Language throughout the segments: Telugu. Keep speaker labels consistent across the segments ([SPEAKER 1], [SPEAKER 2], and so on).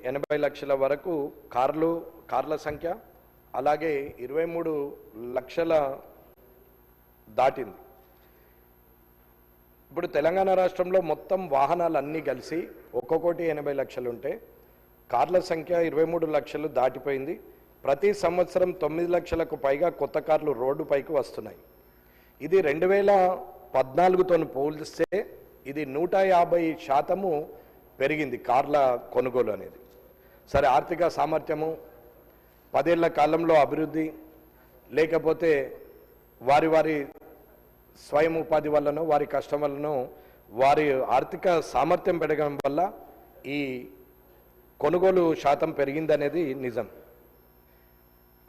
[SPEAKER 1] 80 లక్షల వరకు కార్ల సంఖ్య, అలాగే 23 లక్షల దాటింది. ఇప్పుడు తెలంగాణ రాష్ట్రంలో మొత్తం వాహనాలన్నీ కలిసి ఒక్కొక్కటి 80 లక్షలు ఉంటే కార్ల సంఖ్య 23 లక్షలు దాటిపోయింది. ప్రతి సంవత్సరం 9 లక్షలకు పైగా కొత్త కార్లు రోడ్డుపైకి వస్తున్నాయి. ఇది 2014తో పోలిస్తే ఇది 150% పెరిగింది కార్ల కొనుగోలు అనేది. సరే, ఆర్థిక సామర్థ్యము, 10 ఏళ్ల కాలంలో అభివృద్ధి, లేకపోతే వారి స్వయం ఉపాధి వల్లనో వారి కష్టం వల్లనో వారి ఆర్థిక సామర్థ్యం పెరగడం వల్ల ఈ కొనుగోలు శాతం పెరిగిందనేది నిజం.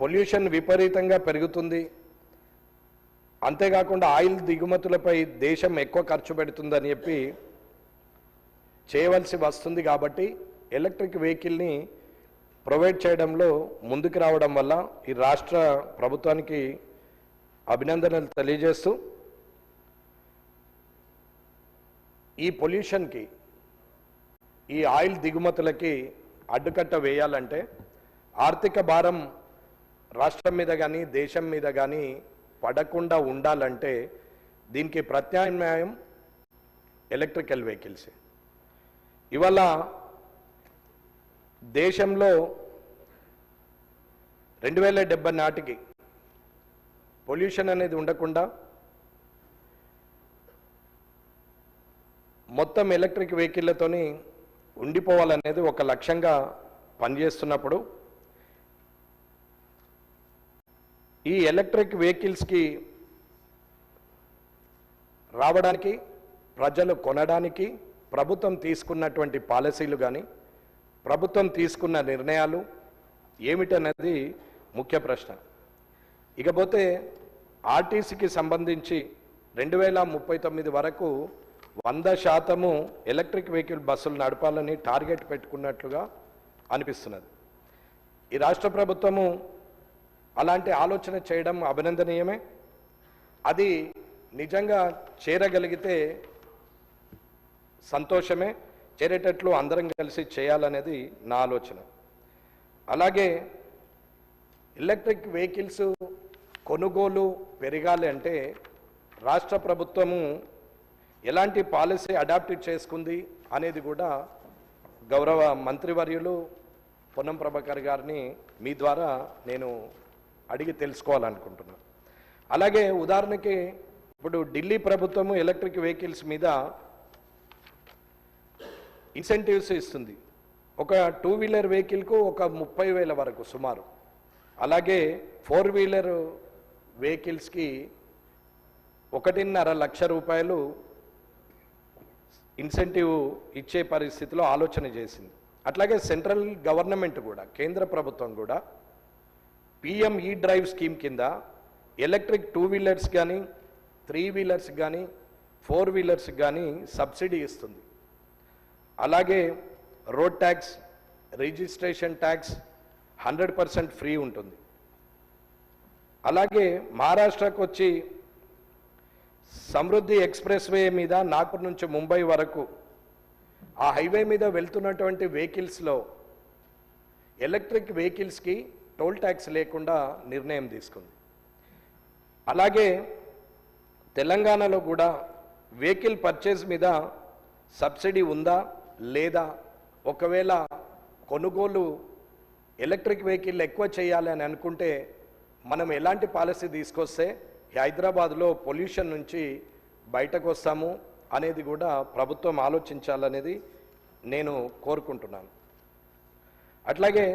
[SPEAKER 1] పొల్యూషన్ విపరీతంగా పెరుగుతుంది. అంతేకాకుండా ఆయిల్ దిగుమతులపై దేశం ఎక్కువ ఖర్చు పెడుతుందని చెప్పి చేయవలసి వస్తుంది. కాబట్టి ఎలక్ట్రిక్ వెహికల్ని ప్రొవైడ్ చేయడంలో ముందుకు రావడం వల్ల ఈ రాష్ట్ర ప్రభుత్వానికి అభినందనలు తెలియజేస్తూ, ఈ పొల్యూషన్కి, ఈ ఆయిల్ దిగుమతులకి అడ్డుకట్ట వేయాలంటే ఆర్థిక భారం రాష్ట్రం మీద కానీ దేశం మీద కానీ పడకుండా ఉండాలంటే దీనికి ప్రత్యామ్నాయం ఎలక్ట్రికల్ వెహికల్స్. ఇవాళ దేశంలో 2070 నాటికి పొల్యూషన్ అనేది ఉండకుండా మొత్తం ఎలక్ట్రిక్ వెహికల్లతోని ఉండిపోవాలనేది ఒక లక్ష్యంగా పనిచేస్తున్నప్పుడు ఈ ఎలక్ట్రిక్ వెహికల్స్కి రావడానికి, ప్రజలు కొనడానికి ప్రభుత్వం తీసుకున్నటువంటి పాలసీలు కానీ ప్రభుత్వం తీసుకున్న నిర్ణయాలు ఏమిటన్నది ముఖ్య ప్రశ్న. ఇకపోతే ఆర్టీసీకి సంబంధించి 2039 వరకు 100% ఎలక్ట్రిక్ వెహికల్ బస్సులు నడపాలని టార్గెట్ పెట్టుకున్నట్లుగా అనిపిస్తున్నది. ఈ రాష్ట్ర ప్రభుత్వము అలాంటి ఆలోచన చేయడం అభినందనీయమే. అది నిజంగా చేరగలిగితే సంతోషమే. చేరేటట్లు అందరం కలిసి చేయాలనేది నా ఆలోచన. అలాగే ఎలక్ట్రిక్ వెహికల్స్ కొనుగోలు పెరగాలి అంటే రాష్ట్ర ప్రభుత్వము ఎలాంటి పాలసీ అడాప్ట్ చేసుకుంది అనేది కూడా గౌరవ మంత్రివర్యులు పొన్నం ప్రభాకర్ గారిని మీ ద్వారా నేను అడిగి తెలుసుకోవాలనుకుంటున్నాను. అలాగే ఉదాహరణకి ఇప్పుడు ఢిల్లీ ప్రభుత్వము ఎలక్ట్రిక్ వెహికల్స్ మీద ఇన్సెంటివ్స్ ఇస్తుంది. ఒక 2 వీలర్ వెహికల్కు ఒక 30,000 వరకు సుమారు. అలాగే 4 వీలర్ వెహికల్స్కి 1.5 లక్ష రూపాయలు ఇన్సెంటివ్ ఇచ్చే పరిస్థితిలో ఆలోచన చేసింది. అట్లాగే సెంట్రల్ గవర్నమెంట్ కూడా, కేంద్ర ప్రభుత్వం కూడా PM E-డ్రైవ్ స్కీమ్ కింద ఎలక్ట్రిక్ 2 వీలర్స్ కానీ 3 వీలర్స్ కానీ 4 వీలర్స్ కానీ సబ్సిడీ ఇస్తుంది. అలాగే road tax, registration tax 100% free ఉంటుంది. అలాగే మహారాష్ట్రకు వచ్చి సమృద్ధి ఎక్స్ప్రెస్ వే మీద నాగ్పూర్ నుంచి ముంబై వరకు ఆ హైవే మీద వెళ్తున్నటువంటి వెహికల్స్లో ఎలక్ట్రిక్ వెహికల్స్కి టోల్ ట్యాక్స్ లేకుండా నిర్ణయం తీసుకుంది. అలాగే తెలంగాణలో కూడా వెహికల్ పర్చేజ్ మీద సబ్సిడీ ఉందా లేదా, ఒకవేళ కొనుగోలు ఎలక్ట్రిక్ వెహికల్ ఎక్కువ చేయాలి అని అనుకుంటే మనం ఎలాంటి పాలసీ తీసుకొస్తే హైదరాబాద్లో పొల్యూషన్ నుంచి బయటకు వస్తాము అనేది కూడా ప్రభుత్వం ఆలోచించాలనేది నేను కోరుకుంటున్నాను. అట్లాగే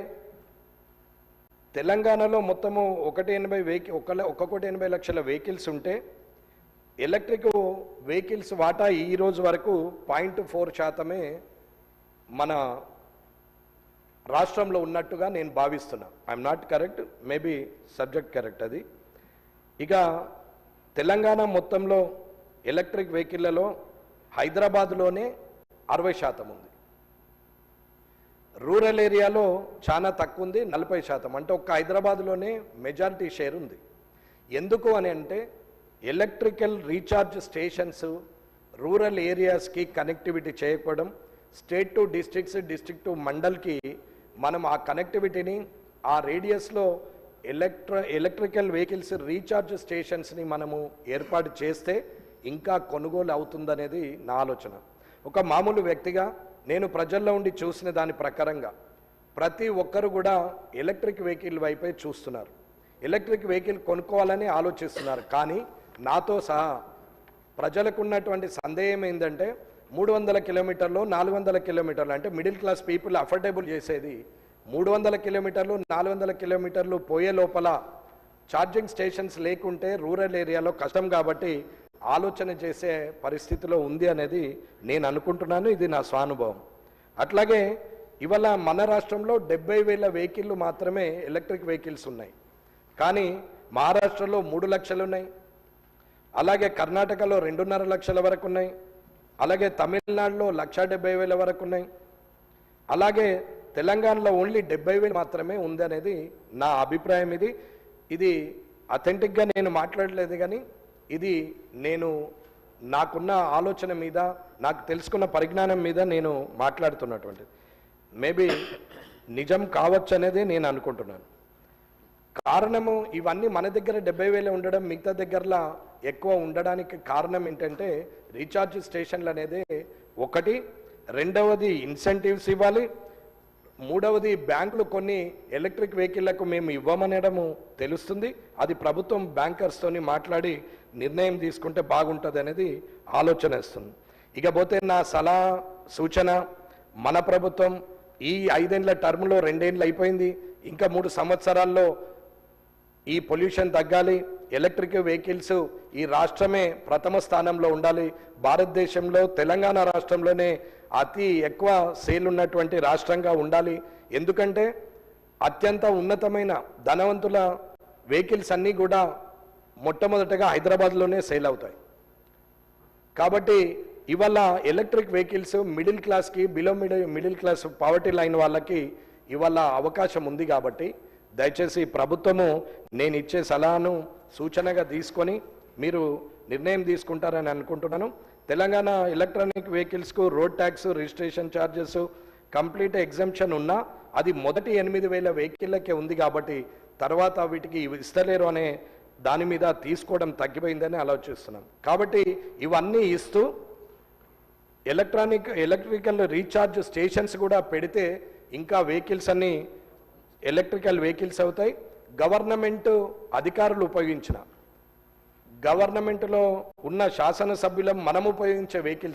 [SPEAKER 1] తెలంగాణలో మొత్తము 180 లక్షల వెహికల్స్ ఉంటే ఎలక్ట్రిక్ వెహికల్స్ వాటా ఈ రోజు వరకు 0.4% మన రాష్ట్రంలో ఉన్నట్టుగా నేను భావిస్తున్నా. I'm not correct, maybe subject correct అది. ఇక తెలంగాణ మొత్తంలో ఎలక్ట్రిక్ వెహికల్లలో హైదరాబాద్లోనే 60% ఉంది. రూరల్ ఏరియాలో చాలా తక్కువ ఉంది, 40%. అంటే ఒక్క హైదరాబాద్లోనే మెజారిటీ షేర్ ఉంది. ఎందుకు అని అంటే ఎలక్ట్రికల్ రీఛార్జ్ స్టేషన్స్ రూరల్ ఏరియాస్కి కనెక్టివిటీ చేయకపోవడం, state to districts, district to మండల్కి మనం ఆ కనెక్టివిటీని ఆ రేడియస్లో ఎలక్ట్రికల్ వెహికల్స్ రీఛార్జ్ స్టేషన్స్ని మనము ఏర్పాటు చేస్తే ఇంకా కొనుగోలు అవుతుందనేది నా ఆలోచన. ఒక మామూలు వ్యక్తిగా నేను ప్రజల్లో ఉండి చూసిన దాని ప్రకారంగా ప్రతి ఒక్కరు కూడా ఎలక్ట్రిక్ వెహికల్ వైపే చూస్తున్నారు, ఎలక్ట్రిక్ వెహికల్ కొనుక్కోవాలని ఆలోచిస్తున్నారు. కానీ నాతో సహా ప్రజలకు ఉన్నటువంటి సందేహం ఏంటంటే 300 కిలోమీటర్లు 400 కిలోమీటర్లు అంటే మిడిల్ క్లాస్ పీపుల్ అఫోర్డబుల్ చేసేది 300 కిలోమీటర్లు 400 కిలోమీటర్లు పోయే లోపల ఛార్జింగ్ స్టేషన్స్ లేకుంటే రూరల్ ఏరియాలో కష్టం కాబట్టి ఆలోచన చేసే పరిస్థితిలో ఉంది అనేది నేను అనుకుంటున్నాను. ఇది నా స్వానుభవం. అట్లాగే ఇవాళ మన రాష్ట్రంలో 70,000 వెహికల్లు మాత్రమే ఎలక్ట్రిక్ వెహికల్స్ ఉన్నాయి. కానీ మహారాష్ట్రలో 3 లక్షలు ఉన్నాయి, అలాగే కర్ణాటకలో 2.5 లక్షల వరకు ఉన్నాయి, అలాగే తమిళనాడులో 1,70,000 వరకు ఉన్నాయి, అలాగే తెలంగాణలో ఓన్లీ 70,000 మాత్రమే ఉంది అనేది నా అభిప్రాయం. ఇది అథెంటిక్గా నేను మాట్లాడలేదు, కానీ ఇది నేను నాకున్న ఆలోచన మీద నాకు తెలుసుకున్న పరిజ్ఞానం మీద నేను మాట్లాడుతున్నటువంటిది. మేబీ నిజం కావచ్చు అనేది నేను అనుకుంటున్నాను. కారణము ఇవన్నీ మన దగ్గర 70,000 ఉండడం మిగతా దగ్గరలా ఎక్కువ ఉండడానికి కారణం ఏంటంటే రీఛార్జ్ స్టేషన్లు అనేది ఒకటి, రెండవది ఇన్సెంటివ్స్ ఇవ్వాలి, మూడవది బ్యాంకులు కొన్ని ఎలక్ట్రిక్ వెహికల్లకు మేము ఇవ్వమనడము తెలుస్తుంది. అది ప్రభుత్వం బ్యాంకర్స్తోని మాట్లాడి నిర్ణయం తీసుకుంటే బాగుంటుంది అనేది ఆలోచన ఇస్తుంది. ఇకపోతే నా సలహా సూచన, మన ప్రభుత్వం ఈ 5 ఏళ్ల టర్మ్లో 2 ఏళ్ళు అయిపోయింది, ఇంకా 3 సంవత్సరాల్లో ఈ పొల్యూషన్ తగ్గాలి, ఎలక్ట్రిక్ వెహికల్స్ ఈ రాష్ట్రమే ప్రథమ స్థానంలో ఉండాలి. భారతదేశంలో తెలంగాణ రాష్ట్రంలోనే అతి ఎక్కువ సేల్ ఉన్నటువంటి రాష్ట్రంగా ఉండాలి. ఎందుకంటే అత్యంత ఉన్నతమైన ధనవంతుల వెహికల్స్ అన్నీ కూడా మొట్టమొదటగా హైదరాబాద్లోనే సేల్ అవుతాయి. కాబట్టి ఇవాళ ఎలక్ట్రిక్ వెహికల్స్ మిడిల్ క్లాస్కి below middle class poverty line వాళ్ళకి ఇవాళ అవకాశం ఉంది. కాబట్టి దయచేసి ప్రభుత్వము నేను ఇచ్చే సలహాను సూచనగా తీసుకొని మీరు నిర్ణయం తీసుకుంటారని అనుకుంటున్నాను. తెలంగాణ ఎలక్ట్రానిక్ వెహికల్స్కు road tax, registration charges complete exemption ఉన్నా అది మొదటి 8,000 వెహికల్లకే ఉంది. కాబట్టి తర్వాత వీటికి ఇస్తలేరు అనే దాని మీద తీసుకోవడం తగ్గిపోయిందని ఆలోచిస్తున్నాం. కాబట్టి ఇవన్నీ ఇస్తూ ఎలక్ట్రికల్ రీఛార్జ్ స్టేషన్స్ కూడా పెడితే ఇంకా వెహికల్స్ అన్నీ ఎలక్ట్రికల్ వెహికల్స్ అవుతాయి. గవర్నమెంట్ అధికారులు ఉపయోగించిన, గవర్నమెంట్లో ఉన్న శాసనసభ్యులం మనం ఉపయోగించే వెహికల్స్